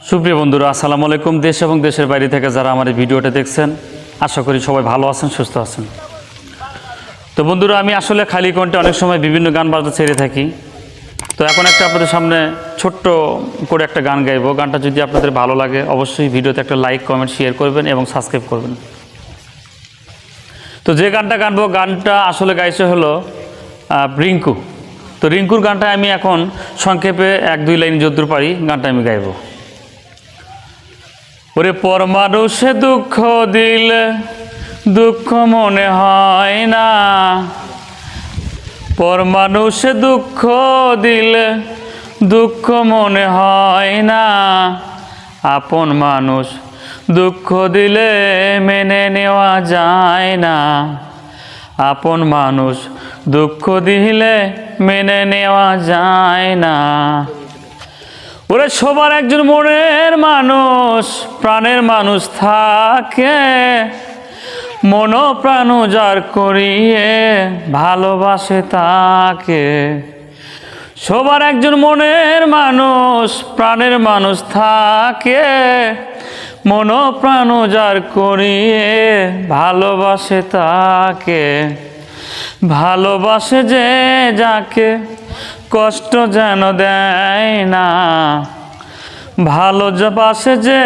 সুপ্রিয় বন্ধুরা, আসসালামু আলাইকুম। দেশ এবং দেশের বাইরে থেকে যারা আমার এই ভিডিওটা দেখছেন, আশা করি সবাই ভালো আছেন, সুস্থ আছেন। তো বন্ধুরা, আমি আসলে খালি কণ্ঠে অনেক সময় বিভিন্ন গান বাজতে ছেড়ে থাকি। তো এখন একটা আপনাদের সামনে ছোট্ট করে একটা গান গাইবো। গানটা যদি আপনাদের ভালো লাগে অবশ্যই ভিডিওতে একটা লাইক, কমেন্ট, শেয়ার করবেন এবং সাবস্ক্রাইব করবেন। তো যে গানটা গানবো, গানটা আসলে গাইছে হলো রিঙ্কু। তো রিঙ্কুর গানটা আমি এখন সংক্ষেপে 1-2 লাইন যদ্দূর পারি গানটা আমি গাইবো। ওরে পর মানুষে দুঃখ দিলে দুঃখ মনে হয় না, পর মানুষে দুঃখ দিলে দুঃখ মনে হয় না, আপন মানুষ দুঃখ দিলে মেনে নেওয়া যায় না, আপন মানুষ দুঃখ দিলে মেনে নেওয়া যায় না। ওরে সবার একজন মনের মানুষ, প্রাণের মানুষ থাকে, মন প্রাণ যার করিয়ে ভালোবাসে তাকে। সবার একজন মনের মানুষ, প্রাণের মানুষ থাকে, মন প্রাণ যার করিয়ে ভালোবাসে তাকে। ভালোবাসে যে যাকে কষ্ট যেন দেয় না, ভালোবাসে যে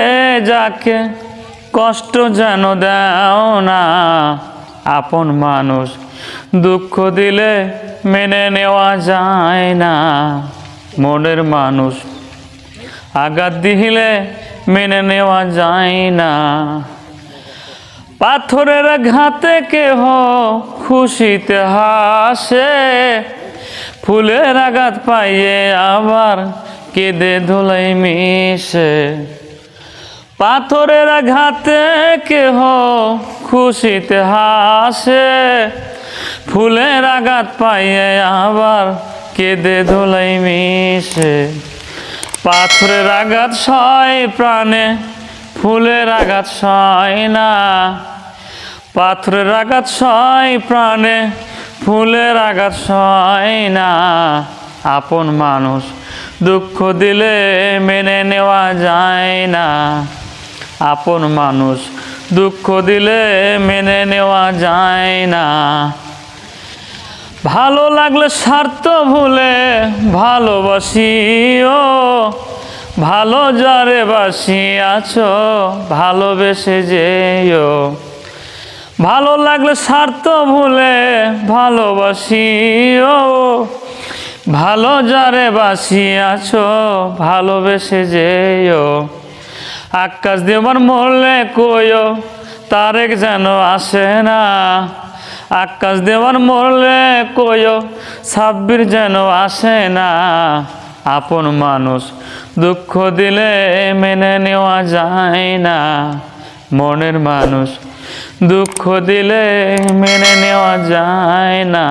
যাকে কষ্ট যেন দেও না, আপন মানুষ দুঃখ দিলে মেনে নেওয়া যায় না, মনের মানুষ আঘাত দিলে মেনে নেওয়া যায় না। পাথরের ঘাতে কেহ খুশিতে হাসে, ফুলের আঘাত পাইয়ে আবার কেঁদে ধুলাই মিশে। পাথরের আঘাতে কেহ খুশিতে হাসে, ফুলের আঘাত পাইয়ে আবার কেঁদে ধুলাই মিশে। পাথরের আঘাত সয় প্রাণে, ফুলের আঘাত সয় না, পাথরের আঘাত সয় প্রাণে, ফুলের আঘাত সয় না, আপন মানুষ দুঃখ দিলে মেনে নেওয়া যায় না, আপন মানুষ দুঃখ দিলে মেনে নেওয়া যায় না। ভালো লাগলে স্বার্থ ভুলে ভালোবাসিও, ভালো যারে বাসি আছো ভালোবেসে যেও। ভালো লাগলে স্বার্থ ভুলে ভালোবাসিও, ভালো যারে বাসি আছো ভালোবেসে যেও। আকাশ দেওয়ার মরলে কইও তারেক যেন আসে না, আকাশ দেওয়ার মরলে কইও সাব্বির যেন আসে না, আপন মানুষ দুঃখ দিলে মেনে নেওয়া যায় না, মনের মানুষ দুঃখ দিলে মেনে নেওয়া যায় না।